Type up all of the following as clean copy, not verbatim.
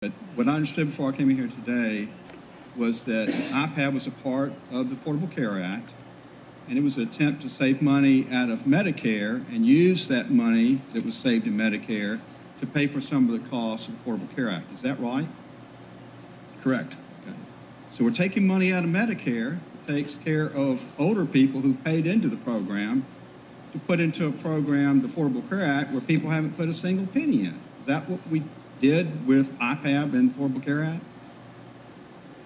But what I understood before I came in here today was that IPAB was a part of the Affordable Care Act, and it was an attempt to save money out of Medicare and use that money that was saved in Medicare to pay for some of the costs of the Affordable Care Act. Is that right? Correct. Okay. So we're taking money out of Medicare, that takes care of older people who've paid into the program, to put into a program, the Affordable Care Act, where people haven't put a single penny in. Is that what we did with IPAB and the Affordable Care Act?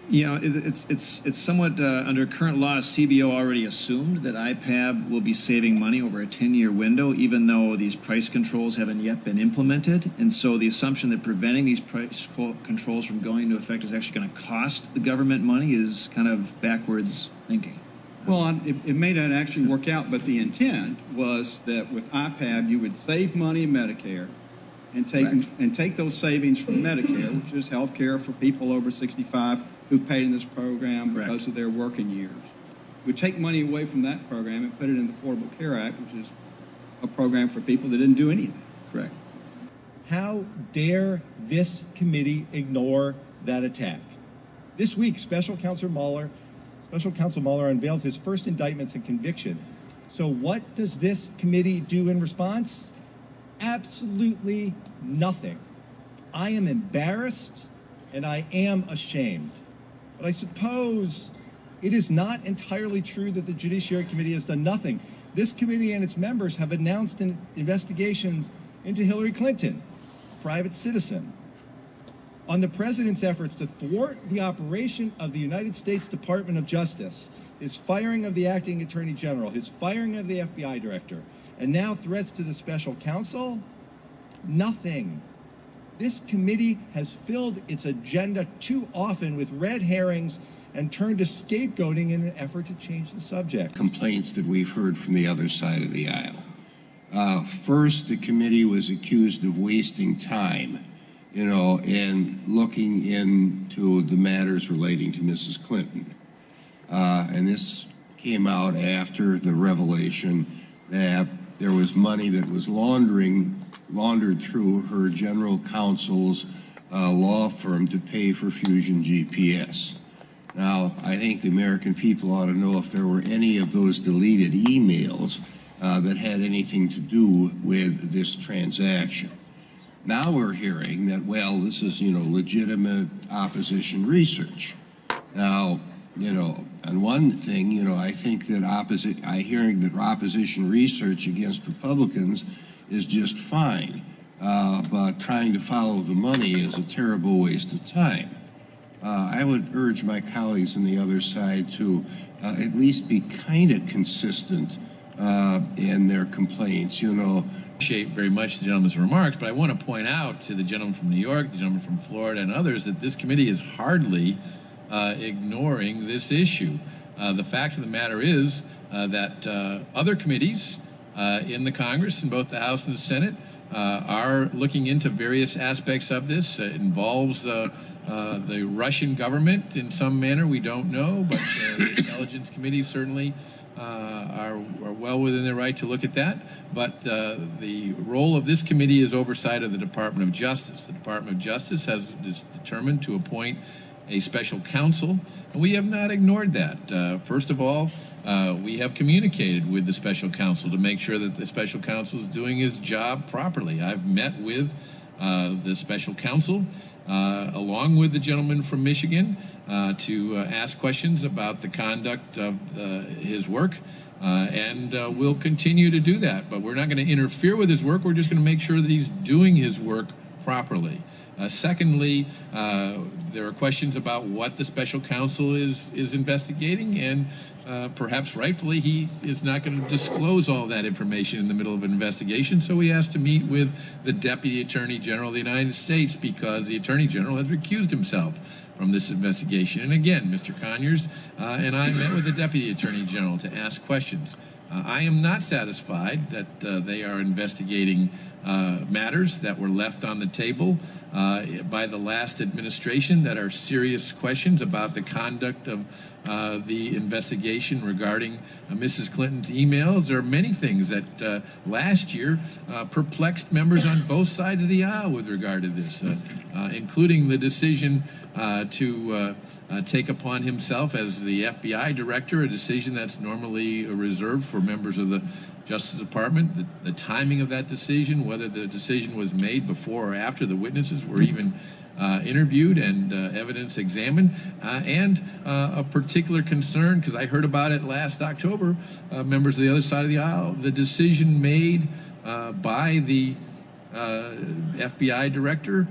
You know, it's somewhat under current law. CBO already assumed that IPAB will be saving money over a 10-year window, even though these price controls haven't yet been implemented. And so the assumption that preventing these price controls from going into effect is actually going to cost the government money is kind of backwards thinking. Well, it may not actually work out, but the intent was that with IPAB, you would save money in Medicare and take those savings from Medicare, which is health care for people over 65 who've paid in this program because of their working years. We'd take money away from that program and put it in the Affordable Care Act, which is a program for people that didn't do anything. Correct. How dare this committee ignore that attack? This week, Special Counsel Mueller unveiled his first indictments and conviction. So what does this committee do in response? Absolutely nothing. I am embarrassed and I am ashamed. But I suppose it is not entirely true that the Judiciary Committee has done nothing. This committee and its members have announced investigations into Hillary Clinton, a private citizen, on the president's efforts to thwart the operation of the United States Department of Justice, his firing of the acting attorney general, his firing of the FBI director, and now threats to the special counsel. Nothing. This committee has filled its agenda too often with red herrings and turned to scapegoating in an effort to change the subject. Complaints that we've heard from the other side of the aisle. First, the committee was accused of wasting time, and looking into the matters relating to Mrs. Clinton. And this came out after the revelation that there was money that was laundered through her general counsel's law firm to pay for Fusion GPS. Now, I think the American people ought to know if there were any of those deleted emails that had anything to do with this transaction. Now we're hearing that, well, this is, legitimate opposition research. Now, on one thing, I think that hearing that opposition research against Republicans is just fine, but trying to follow the money is a terrible waste of time. I would urge my colleagues on the other side to at least be kind of consistent in their complaints, Appreciate very much the gentleman's remarks, but I want to point out to the gentleman from New York, the gentleman from Florida, and others that this committee is hardly ignoring this issue. The fact of the matter is that other committees in the Congress, in both the House and the Senate, are looking into various aspects of this. It involves the Russian government in some manner, we don't know, but the Intelligence Committee certainly are well within their right to look at that. But the role of this committee is oversight of the Department of Justice. The Department of Justice has determined to appoint a special counsel, and we have not ignored that. First of all, we have communicated with the special counsel to make sure that the special counsel is doing his job properly. I've met with the special counsel along with the gentleman from Michigan to ask questions about the conduct of his work, and we'll continue to do that. But we're not going to interfere with his work. We're just going to make sure that he's doing his work properly. Secondly, there are questions about what the special counsel is investigating, and perhaps rightfully he is not going to disclose all that information in the middle of an investigation, so he has to meet with the Deputy Attorney General of the United States because the Attorney General has recused himself from this investigation. And again, Mr. Conyers and I met with the Deputy Attorney General to ask questions. I am not satisfied that they are investigating matters that were left on the table by the last administration that are serious questions about the conduct of the investigation regarding Mrs. Clinton's emails. There are many things that last year perplexed members on both sides of the aisle with regard to this, including the decision to take upon himself as the FBI director a decision that's normally reserved for members of the Justice Department, the timing of that decision, whether the decision was made before or after the witnesses were even interviewed and evidence examined, and a particular concern, because I heard about it last October, members of the other side of the aisle, the decision made by the FBI director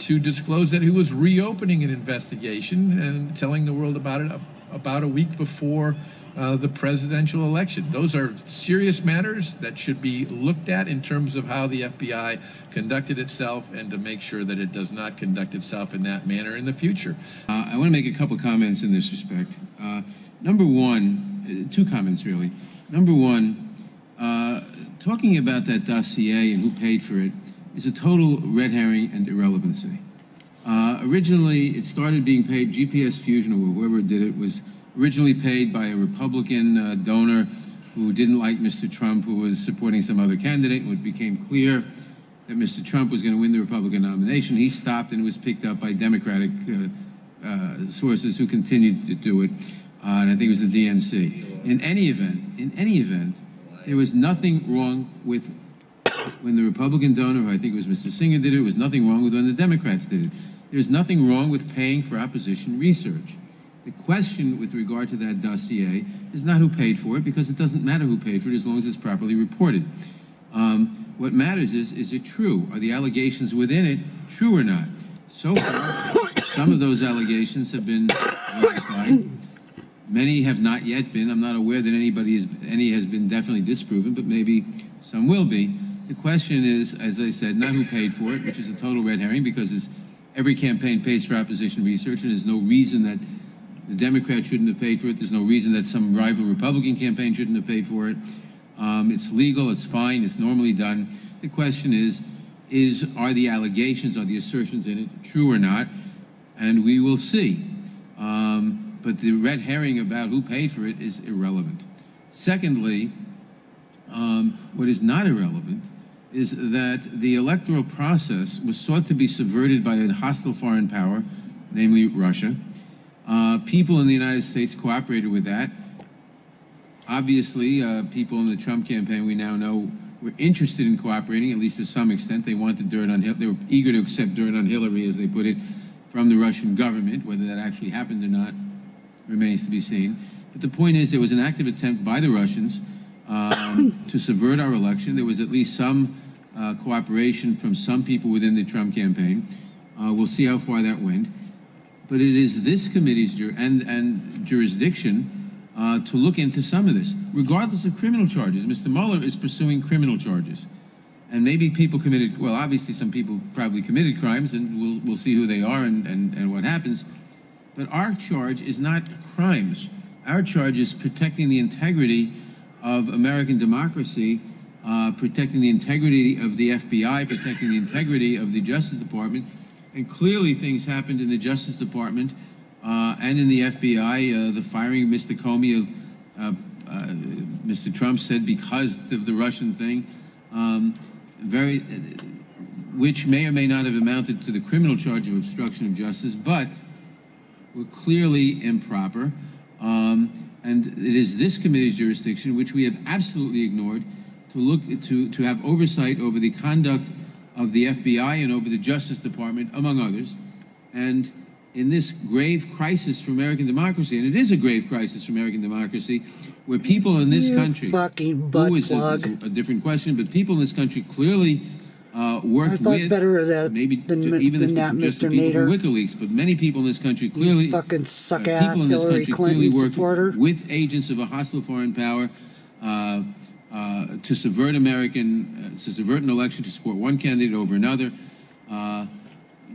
to disclose that he was reopening an investigation and telling the world about it about a week before the presidential election. Those are serious matters that should be looked at in terms of how the FBI conducted itself, and to make sure that it does not conduct itself in that manner in the future. I want to make a couple comments in this respect. Number one, two comments really. Number one, talking about that dossier and who paid for it is a total red herring and irrelevancy. Originally, it started being paid, GPS Fusion or whoever did it was originally paid by a Republican donor who didn't like Mr. Trump, who was supporting some other candidate. When it became clear that Mr. Trump was going to win the Republican nomination, he stopped, and it was picked up by Democratic sources who continued to do it, and I think it was the DNC. In any event, there was nothing wrong with when the Republican donor, who I think it was Mr. Singer, did it. There was nothing wrong with when the Democrats did it. There's nothing wrong with paying for opposition research. The question with regard to that dossier is not who paid for it, because it doesn't matter who paid for it as long as it's properly reported. What matters is it true? Are the allegations within it true or not? So far, some of those allegations have been verified. Many have not yet been. I'm not aware that any has been definitely disproven, but maybe some will be. The question is, as I said, not who paid for it, which is a total red herring, because every campaign pays for opposition research, and there's no reason that the Democrats shouldn't have paid for it. There's no reason that some rival Republican campaign shouldn't have paid for it. It's legal, it's fine, it's normally done. The question is are the allegations, are the assertions in it true or not? And we will see. But the red herring about who paid for it is irrelevant. Secondly, what is not irrelevant is that the electoral process was sought to be subverted by a hostile foreign power, namely Russia. People in the United States cooperated with that. Obviously, people in the Trump campaign, we now know, were interested in cooperating, at least to some extent. They wanted dirt on Hillary. They were eager to accept dirt on Hillary, as they put it, from the Russian government. Whether that actually happened or not remains to be seen. But the point is, there was an active attempt by the Russians to subvert our election. There was at least some cooperation from some people within the Trump campaign. We'll see how far that went. But it is this committee's jurisdiction to look into some of this, regardless of criminal charges. Mr. Mueller is pursuing criminal charges. And maybe people committed, well, obviously some people probably committed crimes, and we'll see who they are and what happens. But our charge is not crimes. Our charge is protecting the integrity of American democracy, protecting the integrity of the FBI, protecting the integrity of the Justice Department. And clearly things happened in the Justice Department and in the FBI. The firing of Mr. Comey, Mr. Trump said because of the Russian thing, which may or may not have amounted to the criminal charge of obstruction of justice, but were clearly improper. And it is this committee's jurisdiction, which we have absolutely ignored, to have oversight over the conduct of the FBI and over the Justice Department, among others. And in this grave crisis for American democracy, and it is a grave crisis for American democracy, where people in this country, fucking butt who is a different question, but people in this country clearly worked with, maybe even just the people from WikiLeaks, but many people in this country clearly, fucking suck-ass Hillary Clinton supporter, worked with agents of a hostile foreign power to subvert an election, to support one candidate over another.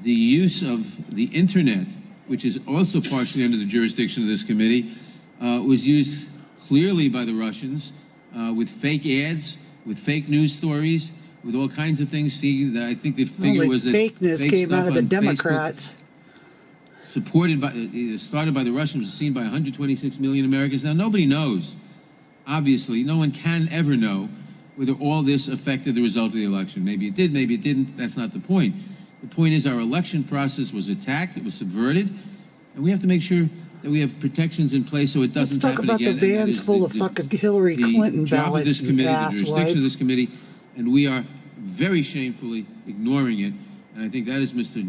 The use of the internet, which is also partially under the jurisdiction of this committee, was used clearly by the Russians with fake ads, with fake news stories, with all kinds of things. See, I think the figure was that fakeness came out of the Democrats. supported by, started by the Russians, was seen by 126 million Americans. Now, nobody knows. Obviously, no one can ever know whether all this affected the result of the election. Maybe it did, maybe it didn't. That's not the point. The point is our election process was attacked, it was subverted, and we have to make sure that we have protections in place so it doesn't happen again. Let's talk about the vans full of fucking Hillary Clinton ballots. The job of this committee, the jurisdiction of this committee, and we are very shamefully ignoring it. And I think that is Mr.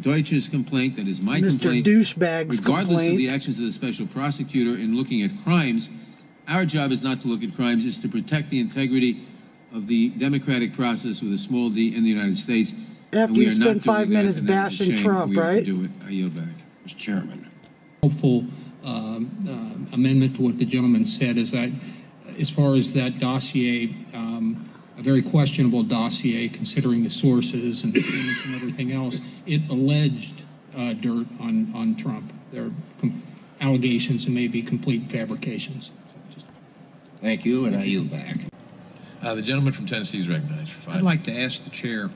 Deutsch's complaint, that is my complaint. Mr. Douchebag's regardless of the actions of the special prosecutor in looking at crimes, our job is not to look at crimes, it's to protect the integrity of the democratic process with a small d in the United States. After you spend 5 minutes bashing Trump, right? Do it. I yield back. Mr. Chairman. Hopeful amendment to what the gentleman said is that as far as that dossier, a very questionable dossier considering the sources and the payments and everything else, it alleged dirt on Trump. There are allegations and maybe complete fabrications. Thank you, and I yield back. The gentleman from Tennessee is recognized for 5 minutes. I'd like to ask the chair,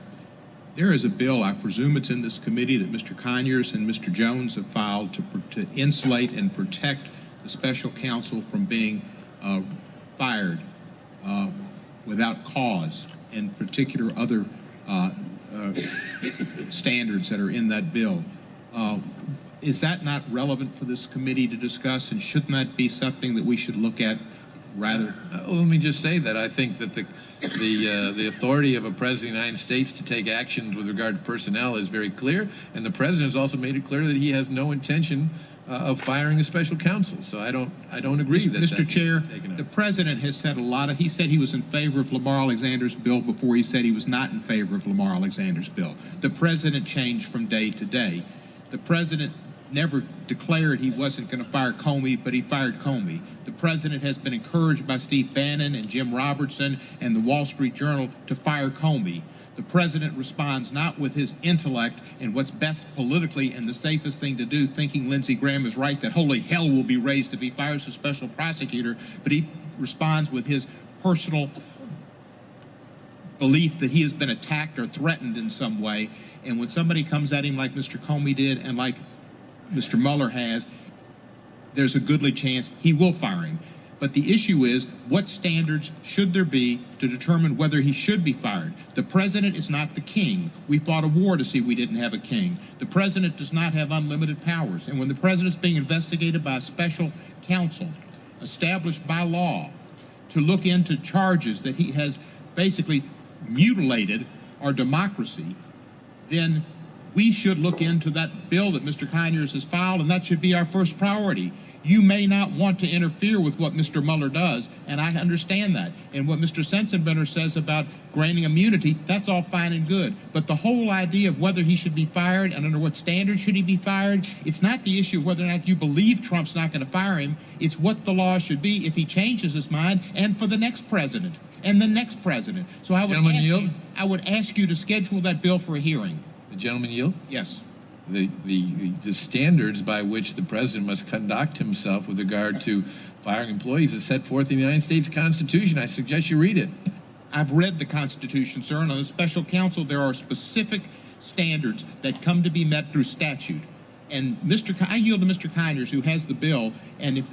there is a bill, I presume it's in this committee, that Mr. Conyers and Mr. Jones have filed to insulate and protect the special counsel from being fired without cause, and particular other standards that are in that bill. Is that not relevant for this committee to discuss, and shouldn't that be something that we should look at rather? Let me just say that I think that the authority of a president of the United States to take actions with regard to personnel is very clear, and the president has also made it clear that he has no intention of firing a special counsel. So I don't agree that Mr. Chair, the president has said he said he was in favor of Lamar Alexander's bill before he said he was not in favor of Lamar Alexander's bill. The president changed from day to day. The president never declared he wasn't going to fire Comey, but he fired Comey. The president has been encouraged by Steve Bannon and Jim Robertson and the Wall Street Journal to fire Comey. The president responds not with his intellect and what's best politically and the safest thing to do, thinking Lindsey Graham is right that holy hell will be raised if he fires a special prosecutor, but he responds with his personal belief that he has been attacked or threatened in some way. And when somebody comes at him like Mr. Comey did and like Mr. Mueller has, there's a goodly chance he will fire him. But the issue is, what standards should there be to determine whether he should be fired? The president is not the king. We fought a war to see we didn't have a king. The president does not have unlimited powers. And when the president is being investigated by a special counsel established by law to look into charges that he has basically mutilated our democracy, then we should look into that bill that Mr. Conyers has filed, and that should be our first priority. You may not want to interfere with what Mr. Mueller does, and I understand that. And what Mr. Sensenbrenner says about granting immunity, that's all fine and good. But the whole idea of whether he should be fired and under what standards should he be fired, it's not the issue of whether or not you believe Trump's not going to fire him. It's what the law should be if he changes his mind, and for the next president and the next president. So I would ask you to schedule that bill for a hearing. The gentleman yield? Yes. The standards by which the president must conduct himself with regard to firing employees is set forth in the United States Constitution. I suggest you read it. I've read the Constitution, sir, and on the special counsel there are specific standards that come to be met through statute. And I yield to Mr. Conyers, who has the bill, and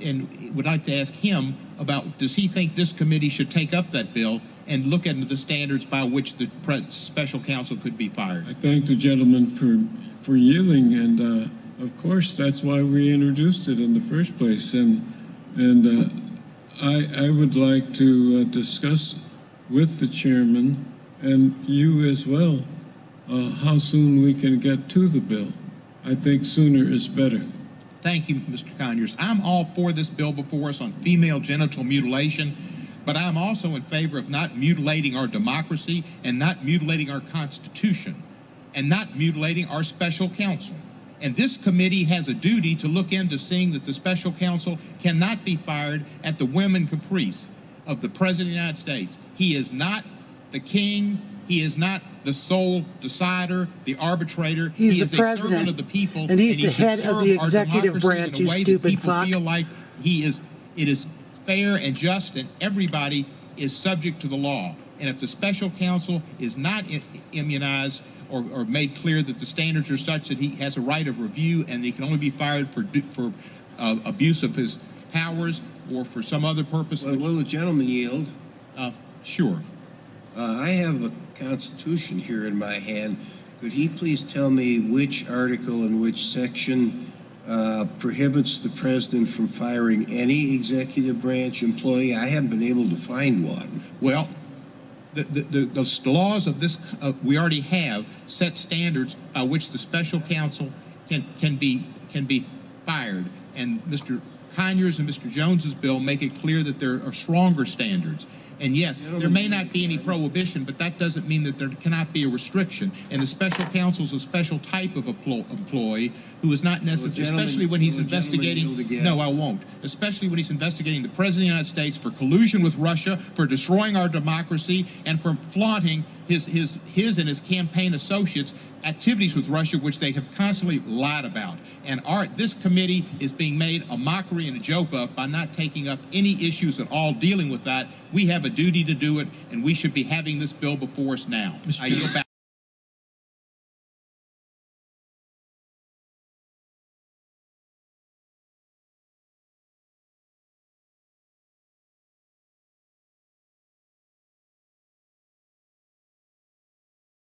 would like to ask him about, does he think this committee should take up that bill and look into the standards by which the special counsel could be fired? I thank the gentleman for yielding, and of course that's why we introduced it in the first place. And I would like to discuss with the chairman and you as well how soon we can get to the bill. I think sooner is better. Thank you, Mr. Conyers. I'm all for this bill before us on female genital mutilation, but I'm also in favor of not mutilating our democracy and not mutilating our Constitution and not mutilating our special counsel. And this committee has a duty to look into seeing that the special counsel cannot be fired at the whim and caprice of the President of the United States. He is not the king. He is not the sole decider, the arbitrator. He is a servant of the people, and he's the head of the executive branch, you stupid fuck. Feel like it is fair and just, and everybody is subject to the law. And if the special counsel is not immunized or made clear that the standards are such that he has a right of review and he can only be fired for abuse of his powers or for some other purpose. Well, will the gentleman yield? Sure. I have a Constitution here in my hand. Could he please tell me which article and which section prohibits the president from firing any executive branch employee? I haven't been able to find one. Well, the laws of this we already have set standards by which the special counsel can be fired, and Mr. Conyers and Mr. Jones's bill make it clear that there are stronger standards. And yes, there may not be any prohibition, but that doesn't mean that there cannot be a restriction. And the special counsel is a special type of employee who is not necessary, especially when he's investigating. No, I won't. Especially when he's investigating the President of the United States for collusion with Russia, for destroying our democracy, and for flaunting his and his campaign associates' activities with Russia, which they have constantly lied about. And this committee is being made a mockery and a joke of by not taking up any issues at all dealing with that. We have a duty to do it, and we should be having this bill before us now. I yield back.